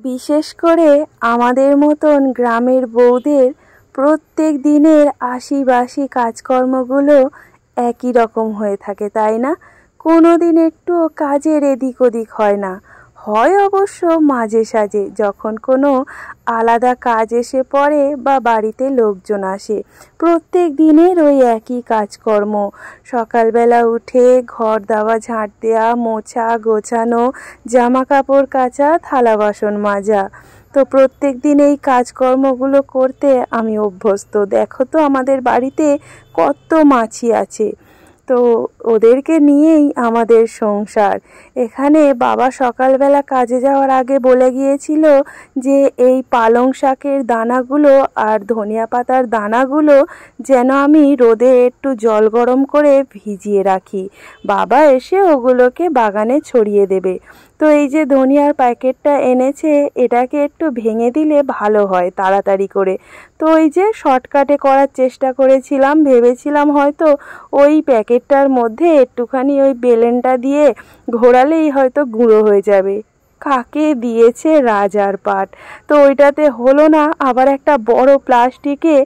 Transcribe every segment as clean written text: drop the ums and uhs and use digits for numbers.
বিশেষ করে আমাদের মতন গ্রামের বউদের প্রত্যেক দিনের আশি-বাসি কাজকর্মগুলো একই রকম হয়ে থাকে, তাই না? কোনো দিন একটুও কাজের এদিক ওদিক হয় না। হয় অবশ্য মাঝে সাঝে, যখন কোনো আলাদা কাজ এসে পড়ে বা বাড়িতে লোকজন আসে। প্রত্যেক দিনের ওই একই কাজকর্ম। সকালবেলা উঠে ঘর দাওয়া ঝাঁট দেওয়া, মোছা গোছানো, জামা কাপড় কাচা, থালা বাসন মাজা। তো প্রত্যেক দিন এই কাজকর্মগুলো করতে আমি অভ্যস্ত। দেখো তো আমাদের বাড়িতে কত মাছি আছে, তো ওদেরকে নিয়েই আমাদের সংসার। এখানে বাবা সকালবেলা কাজে যাওয়ার আগে বলে গিয়েছিল যে এই পালং শাকের দানাগুলো আর ধনিয়া পাতার দানাগুলো যেন আমি রোদে একটু জল গরম করে ভিজিয়ে রাখি, বাবা এসে ওগুলোকে বাগানে ছড়িয়ে দেবে। তো এই যে ধনিয়ার প্যাকেটটা এনেছে, এটাকে একটু ভেঙে দিলে ভালো হয় তাড়াতাড়ি করে। তো ওই যে শর্টকাটে করার চেষ্টা করেছিলাম, ভেবেছিলাম হয়তো ওই প্যাকেটটার মধ্যে একটুখানি ওই বেলেনটা দিয়ে ঘোরালেই হয়তো গুঁড়ো হয়ে যাবে। কাকে দিয়েছে রাজার পাট, তো ওইটাতে হলো না। আবার একটা বড় প্লাস্টিকে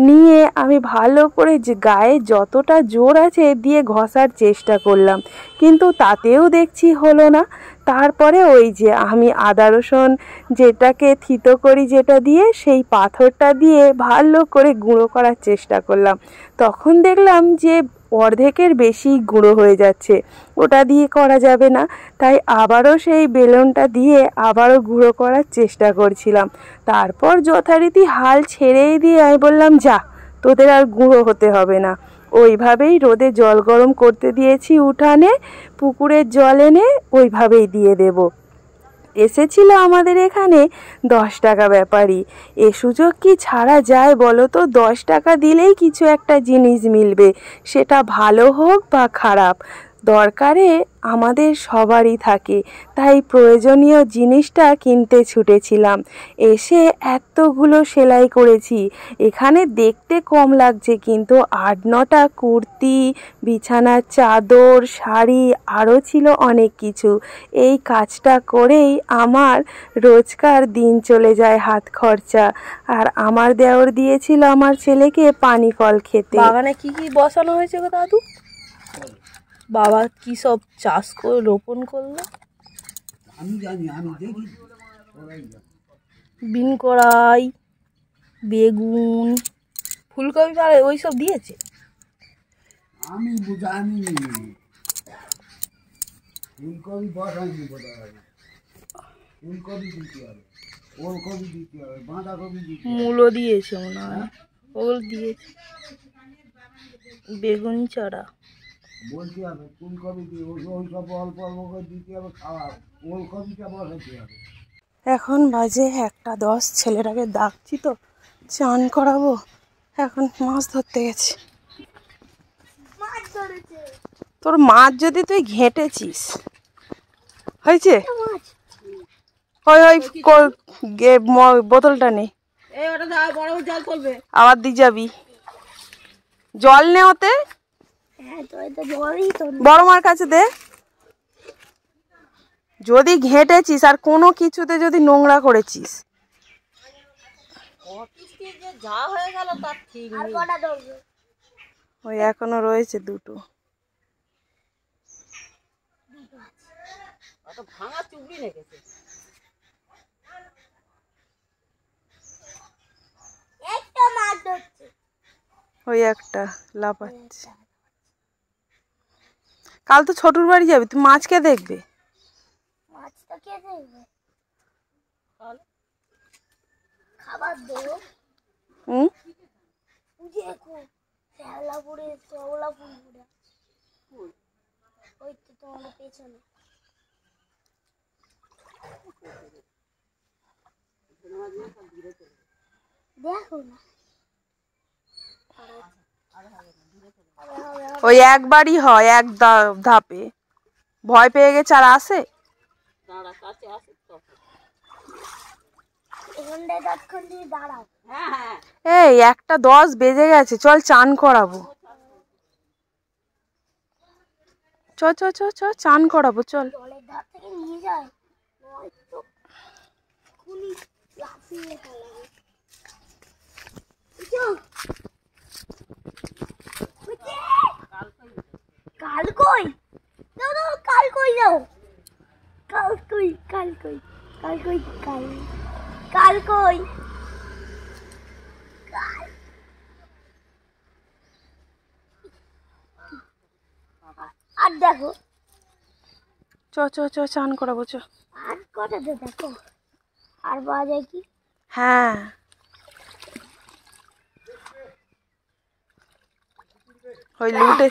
নিয়ে আমি ভালো করে যে গায়ে যতটা জোর আছে দিয়ে ঘষার চেষ্টা করলাম, কিন্তু তাতেও দেখছি হলো না। তারপরে ওই যে আমি আদা রসুন যেটাকে থিতো করি যেটা দিয়ে, সেই পাথরটা দিয়ে ভালো করে গুঁড়ো করার চেষ্টা করলাম। তখন দেখলাম যে অর্ধেকের বেশি গুঁড়ো হয়ে যাচ্ছে, ওটা দিয়ে করা যাবে না। তাই আবারও সেই বেলুনটা দিয়ে আবারও গুঁড়ো করার চেষ্টা করছিলাম। তারপর যথারীতি হাল ছেড়েই দিয়ে আমি বললাম, যা, তোদের আর গুঁড়ো হতে হবে না। ওইভাবেই রোদে জল গরম করতে দিয়েছি উঠানে, পুকুরের জল এনে ওইভাবেই দিয়ে দেব। এসেছিল আমাদের এখানে 10 টাকা ব্যাপারী। এ সুযোগ কি ছাড়া যায় বলো তো? 10 টাকা দিলেই কিছু একটা জিনিস মিলবে, সেটা ভালো হোক বা খারাপ। দরকারে আমাদের সবারই থাকে, তাই প্রয়োজনীয় জিনিসটা কিনতে ছুটেছিলাম। এসে এতগুলো সেলাই করেছি। এখানে দেখতে কম লাগছে, কিন্তু 8-9টা কুর্তি, বিছানার চাদর, শাড়ি, আরও ছিল অনেক কিছু। এই কাজটা করেই আমার রোজকার দিন চলে যায়, হাত খরচা। আর আমার দেওর দিয়েছিল আমার ছেলেকে পানি ফল খেতে। বাগানে কি কি বসানো হয়েছে গো দাদু? বাবা কি সব চাষ করে রোপণ করলো? আমি জানি, আমি দেখি। বিন কড়াই, বেগুন, ফুলকপি পারে ওই সব দিয়েছে। আমি জানি ফুলকপি বসাইনি বোধহয়। ফুলকপি দিতে হবে, ওলকপি দিতে হবে, বাঁধাকপি দিতে হবে। মূলো দিয়েছে মনে হয়, ওগুলো দিয়েছে। বেগুন চারা বলতে হবে ফুলকপি দিয়ে, ওই সব অল্প অল্প করে দিতে হবে, খাওয়া ওলকপিটা বসাতে হবে। এখন বাজে 1:10, ছেলেটাকে ডাকছি তো চান করাবো। এখন মাছ ধরতে গেছে। তোর মাছ যদি তুই ঘেঁটেছিস হয়েছে, ওই ওই বোতলটা নে, আবার দিয়ে যাবি। জল নে ওতে, বড় মার কাছে দে। যদি ঘেঁটেছিস আর কোনো কিছুতে যদি নোংরা করেছিস, ওই এখনো রয়েছে 2টো। ওই একটা লাফাচ্ছে। কাল তো ছোটুর বাড়ি যাবি, তুই মাছ কে দেখবে? ওই একবারই হয়, এক ধাপে। ভয় পেয়ে গেছে আর আসে। এই 1:10 বেজে গেছে, চল চান করাবো। চ চ চ চ চান করাবো, চল। কাল কই দাও দাও, কাল কই যাও, কাল কই কাল কই কাল কই কাল কাল কই কাল। আর দেখো চ চ চ চান করাবো চ। আর কটাতে দেখো আর পাওয়া যায় কি? হ্যাঁ ওই লুটে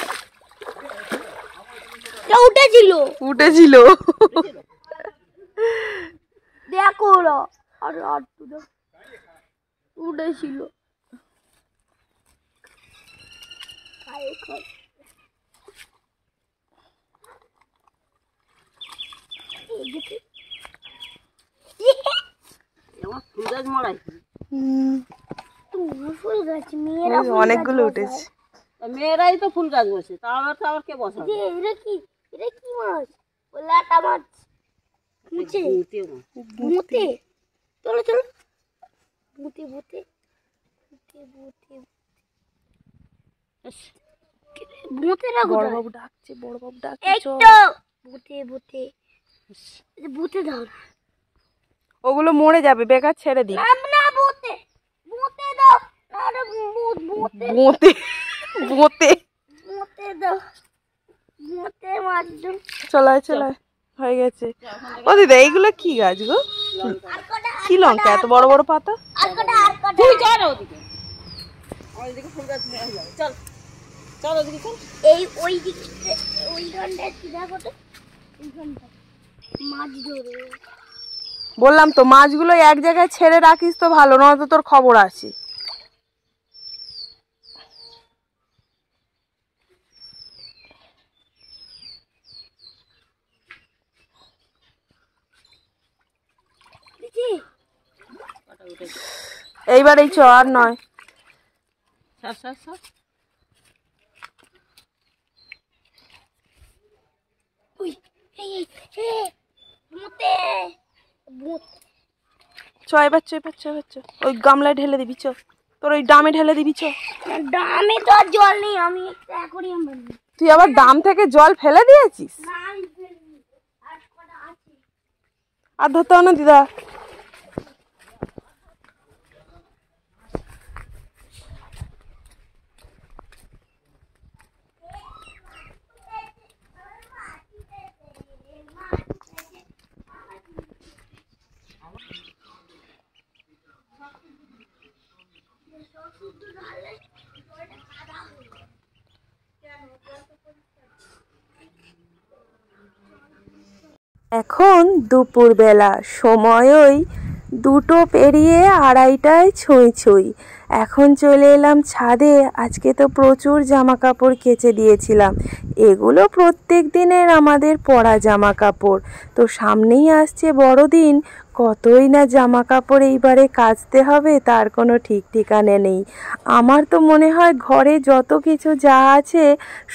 উঠেছিল উঠেছিল। দেখো ওরা আর আর উঠেছিল। ফুল গাছ মেয়েরা অনেকগুলো উঠেছে। মেয়েরাই তো ফুল গাছ বসে, তা আমার তো আবার কে বসাবে? এটা কি মাছ? ও লাটা মাছ। মুচে মুতে চলো চলো মুতে মুতে মুতে মুতে মুতে না বড় বাবু ডাকছে, বড় বাবু ডাকছে। এই তো মুতে মুতে মুতে দাও। ওগুলো মরে যাবে, বেকার ছেড়ে দিই। না মুতে মুতে দাও। আরে মুতে মুতে মুতে মুতে দাও। মুতে মাছ দাও। চলায় চলায় হয়ে গেছে। ও দিদা এইগুলো কি গাছ গো? কি লঙ্কা এত বড় বড় পাতা? আর কটা তুই যা না ওদিকে, আমার এদিকে ফুল গাছ নিয়ে যাও। চল চল ওদিকে চল। এই ওই দিকে ওই ঘন্টা কি দেখো তো, এই ঘন্টা মাছ ধরে। বললাম তো মাছগুলো এক জায়গায় ছেড়ে রাখিস তো ভালো, নয়তো তোর খবর আছে। এইবার এই চ আর নয়। সর সর সর। ওই এই মুতে মুতে চ এবার চ এবার চ এবার চ। ওই গামলায় ঢেলে দিবি চ, তোর ওই ডামে ঢেলে দিবি চ। ডামে তো আর জল নেই, আমি একটা অ্যাকোরিয়াম বানাবো। তুই আবার ডাম থেকে জল ফেলে দিয়েছিস? না আমি ফেলিনি, আর কটা আছে। আর ধরতে হবে না দিদা। এখন দুপুরবেলা, সময় ওই 2টো পেরিয়ে 2:30টায় ছুঁই ছুঁই। এখন চলে এলাম ছাদে। আজকে তো প্রচুর জামা কাপড় কেচে দিয়েছিলাম। এগুলো প্রত্যেক দিনের আমাদের পরা জামা কাপড়। তো সামনেই আসছে বড়দিন, কতই না জামা কাপড় এইবারে কাচতে হবে তার কোনো ঠিক ঠিকানা নেই। আমার তো মনে হয় ঘরে যত কিছু যা আছে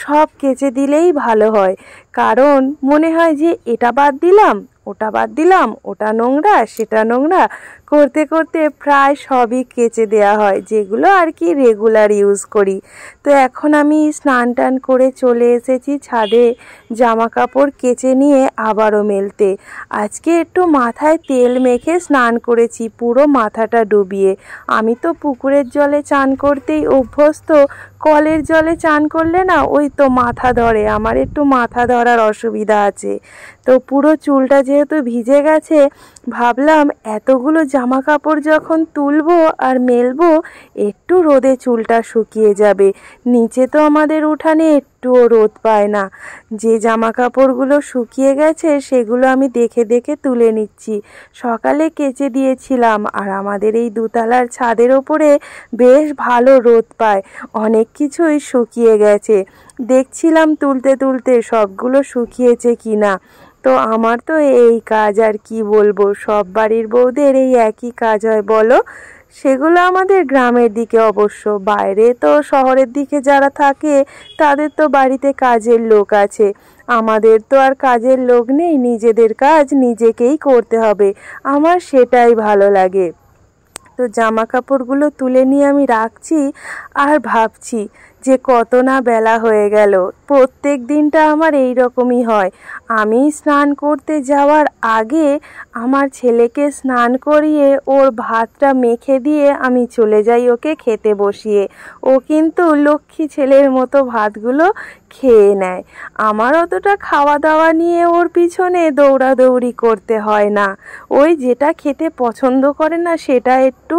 সব কেচে দিলেই ভালো হয়, কারণ মনে হয় যে এটা বাদ দিলাম ওটা বাদ দিলাম, ওটা নোংরা সেটা নোংরা করতে করতে প্রায় সবই কেচে দেওয়া হয়, যেগুলো আর কি রেগুলার ইউজ করি। তো এখন আমি স্নান টান করে চলে এসেছি ছাদে জামা কাপড় কেচে নিয়ে আবারও মেলতে। আজকে একটু মাথায় তেল মেখে স্নান করেছি, পুরো মাথাটা ডুবিয়ে। আমি তো পুকুরের জলে চান করতেই অভ্যস্ত, কলের জলে চান করলে না ওই তো মাথা ধরে, আমার একটু মাথা ধরার অসুবিধা আছে। তো পুরো চুলটা যেহেতু ভিজে গেছে, ভাবলাম এতগুলো জামা কাপড় যখন তুলবো আর মেলবো একটু রোদে চুলটা শুকিয়ে যাবে। নিচে তো আমাদের উঠানে একটুও রোদ পায় না। যে জামা কাপড়গুলো শুকিয়ে গেছে সেগুলো আমি দেখে দেখে তুলে নিচ্ছি। সকালে কেচে দিয়েছিলাম, আর আমাদের এই 2তলার ছাদের ওপরে বেশ ভালো রোদ পায়, অনেক কিছুই শুকিয়ে গেছে। দেখছিলাম তুলতে তুলতে সবগুলো শুকিয়েছে কিনা। তো আমার তো এই কাজ, আর কি বলবো, সব বাড়ির বউদের এই একই কাজ হয় বলো। সেগুলো আমাদের গ্রামের দিকে, অবশ্য বাইরে তো শহরের দিকে যারা থাকে তাদের তো বাড়িতে কাজের লোক আছে। আমাদের তো আর কাজের লোক নেই, নিজেদের কাজ নিজেকেই করতে হবে। আমার সেটাই ভালো লাগে। তো জামা কাপড়গুলো তুলে নিয়ে আমি রাখছি আর ভাবছি যে কত না বেলা হয়ে গেল। প্রত্যেক দিনটা আমার এই রকমই হয়। আমি স্নান করতে যাওয়ার আগে আমার ছেলেকে স্নান করিয়ে ওর ভাতটা মেখে দিয়ে আমি চলে যাই ওকে খেতে বসিয়ে। ও কিন্তু লক্ষ্মী ছেলের মতো ভাতগুলো খেয়ে নেয়। আমার অতটা খাওয়া দাওয়া নিয়ে ওর পিছনে দৌড়াদৌড়ি করতে হয় না। ওই যেটা খেতে পছন্দ করে না সেটা একটু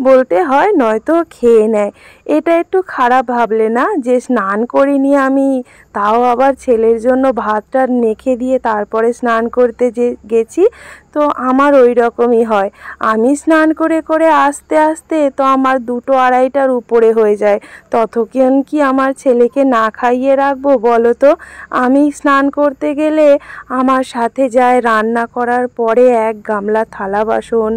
বলতে হয়, নয়তো খেয়ে নেয়। এটা একটু খারাপ ভাবলে না যে স্নান করিনি আমি, তাও আবার ছেলের জন্য ভাতটা মেখে দিয়ে তারপরে স্নান করতে গেছি? তো আমার ওই রকমই হয়। আমি স্নান করে করে আস্তে আস্তে তো আমার 2-2:30টার উপরে হয়ে যায়। ততক্ষণ কি আমার ছেলেকে না খাইয়ে রাখবো বলো তো? আমি স্নান করতে গেলে আমার সাথে যায় রান্না করার পরে 1 গামলা থালা বাসন,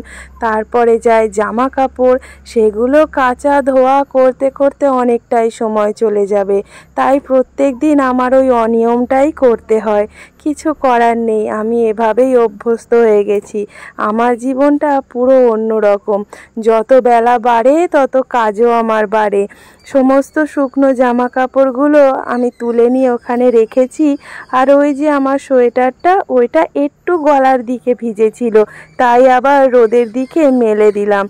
তারপরে যায় জামা কাপড়, সেগুলো কাচা ধোয়া করতে করতে অনেকটাই সময় চলে যাবে। তাই প্রত্যেক দিন আমার ওই অনিয়মটাই করতে হয়। কিছু করার নেই, আমি এভাবেই অভ্যস্ত হয়ে গেছি। আমার জীবনটা পুরো অন্যরকম। যত বেলা বাড়ে তত কাজও আমার বাড়ে। সমস্ত শুকনো জামা কাপড়গুলো আমি তুলে নিয়ে ওখানে রেখেছি। আর ওই যে আমার সোয়েটারটা, ওইটা একটু গলার দিকে ভিজেছিল, তাই আবার রোদের দিকে মেলে দিলাম।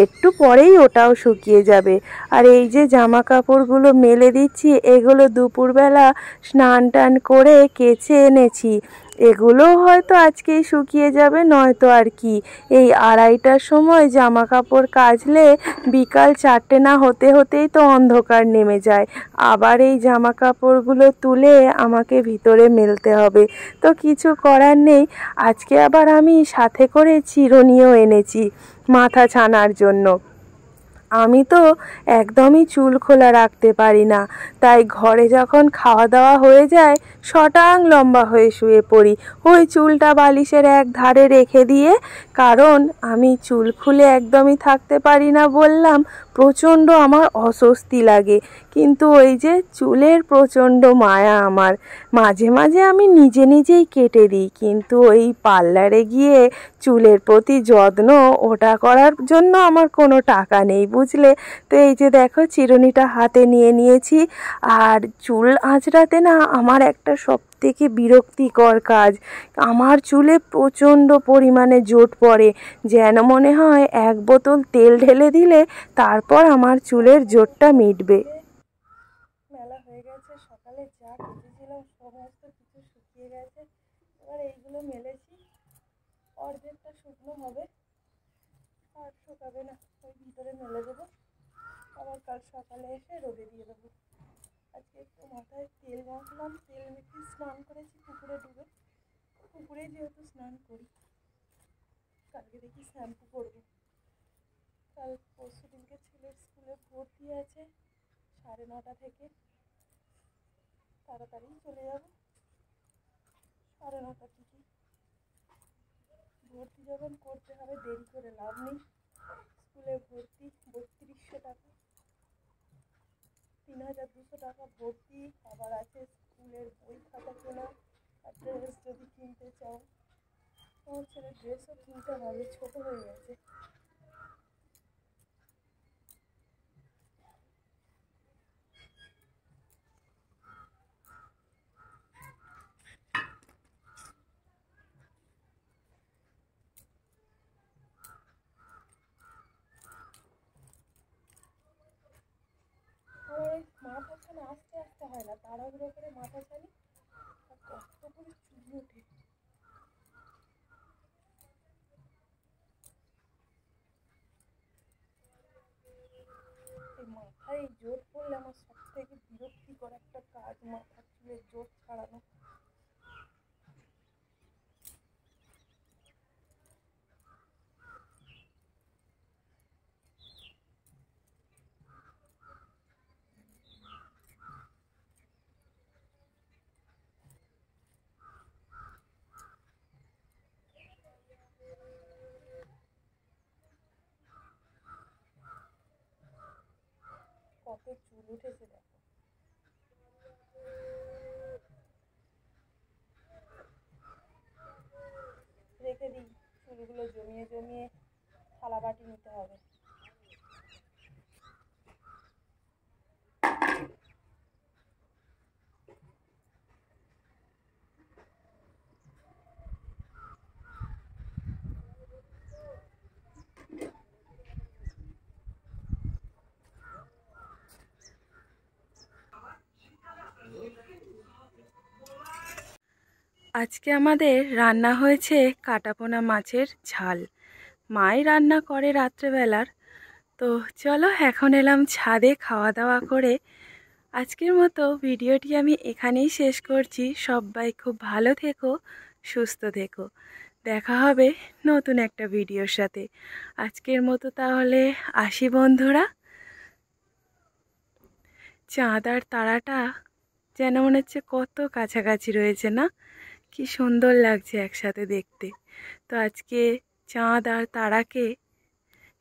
একটু পরেই ওটাও শুকিয়ে যাবে। আর এই যে জামা কাপড়গুলো মেলে দিচ্ছি, এগুলো দুপুরবেলা স্নান টান করে কেচে এনেছি। এগুলো হয়তো আজকেই শুকিয়ে যাবে, নয়তো আর কি। এই 2:30টার সময় জামা কাপড় কাচলে বিকাল 4টে না হতে হতেই তো অন্ধকার নেমে যায়। আবার এই জামা কাপড়গুলো তুলে আমাকে ভিতরে মেলতে হবে। তো কিছু করার নেই। আজকে আবার আমি সাথে করে চিরুনিও এনেছি মাথা ছানার জন্য। আমি তো একদমই চুল খোলা রাখতে পারি না, তাই ঘরে যখন খাওয়া দাওয়া হয়ে যায় শটাং লম্বা হয়ে শুয়ে পড়ি, ওই চুলটা বালিশের এক ধারে রেখে দিয়ে। কারণ আমি চুল খুলে একদমই থাকতে পারি না বললাম, প্রচণ্ড আমার অস্বস্তি লাগে। কিন্তু ওই যে চুলের প্রচণ্ড মায়া আমার। মাঝে মাঝে আমি নিজে নিজেই কেটে দিই, কিন্তু ওই পার্লারে গিয়ে চুলের প্রতি যত্ন ওটা করার জন্য আমার কোনো টাকা নেই, বুঝলে? তো এই যে দেখো চিরুনিটা হাতে নিয়ে নিয়েছি। আর চুল আঁচড়াতে না আমার একটা সবথেকে বিরক্তিকর কাজ। আমার চুলে প্রচণ্ড পরিমাণে জোট পড়ে, যেন মনে হয় 1 বোতল তেল ঢেলে দিলে তারপর আমার চুলের জোটটা মিটবে। মেলা হয়ে গেছে, সকালে যা কেটেছিলাম সমস্ত কিছু শুকিয়ে গেছে। এবার এইগুলো মেলেছি, অর্ধেকটা শুকনো হবে আর শুকাবে না, ওই ভিতরে মেলে দেবো। আবার কাল সকালে এসে রোদে দিয়ে দেবো। আজকে একটু মাথায় তেল মাখলাম, তেল মেখে স্নান করেছি পুকুরে ডুবে। পুকুরে যেহেতু স্নান করি, কালকে দেখি শ্যাম্পু করবো। কাল পরশু দিনকে ছেলের স্কুলে ভর্তি আছে 9:30 থেকে। তাড়াতাড়ি চলে যাবো, 9:30 থেকে। ভর্তি যখন করতে হবে দেরি করে লাভ নেই। স্কুলে ভর্তি 3200 টাকা, 3200 টাকা ভর্তি। আবার আছে স্কুলের বই খাতা কেনা আর ড্রেস যদি কিনতে চাও। আমার ছেলের ড্রেসও কিনতে হবে, ছোট হয়ে গেছে। আমার ওই মাথা ছানা আস্তে আস্তে হয় না, তাড়াহুড়ো করে মাথা ছানি আর কষ্ট করে চুল ওঠে। এই মাথায় জোট পড়লে আমার সব থেকে বিরক্তিকর একটা কাজ, মাথার চুলের জোট ছাড়ানো। কত চুল উঠেছে দেখো। রেখে দিই চুলগুলো জমিয়ে জমিয়ে থালা বাটি নিতে হবে। আজকে আমাদের রান্না হয়েছে কাটাপোনা মাছের ঝাল। মাই রান্না করে রাত্রেবেলার। তো চলো এখন এলাম ছাদে খাওয়া দাওয়া করে। আজকের মতো ভিডিওটি আমি এখানেই শেষ করছি। সবাই খুব ভালো থেকো, সুস্থ থেকো। দেখা হবে নতুন একটা ভিডিওর সাথে। আজকের মতো তাহলে আসি বন্ধুরা। চাঁদ আর তারাটা যেন মনে হচ্ছে কত কাছাকাছি রয়েছে না? কি সুন্দর লাগছে একসাথে দেখতে। তো আজকে চাঁদ আর তারাকে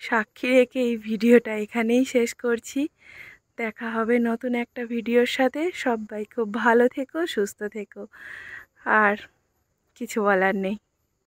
সাক্ষী রেখে এই ভিডিওটা এখানেই শেষ করছি। দেখা হবে নতুন একটা ভিডিওর সাথে। সবাই খুব ভালো থেকো, সুস্থ থেকো। আর কিছু বলার নেই।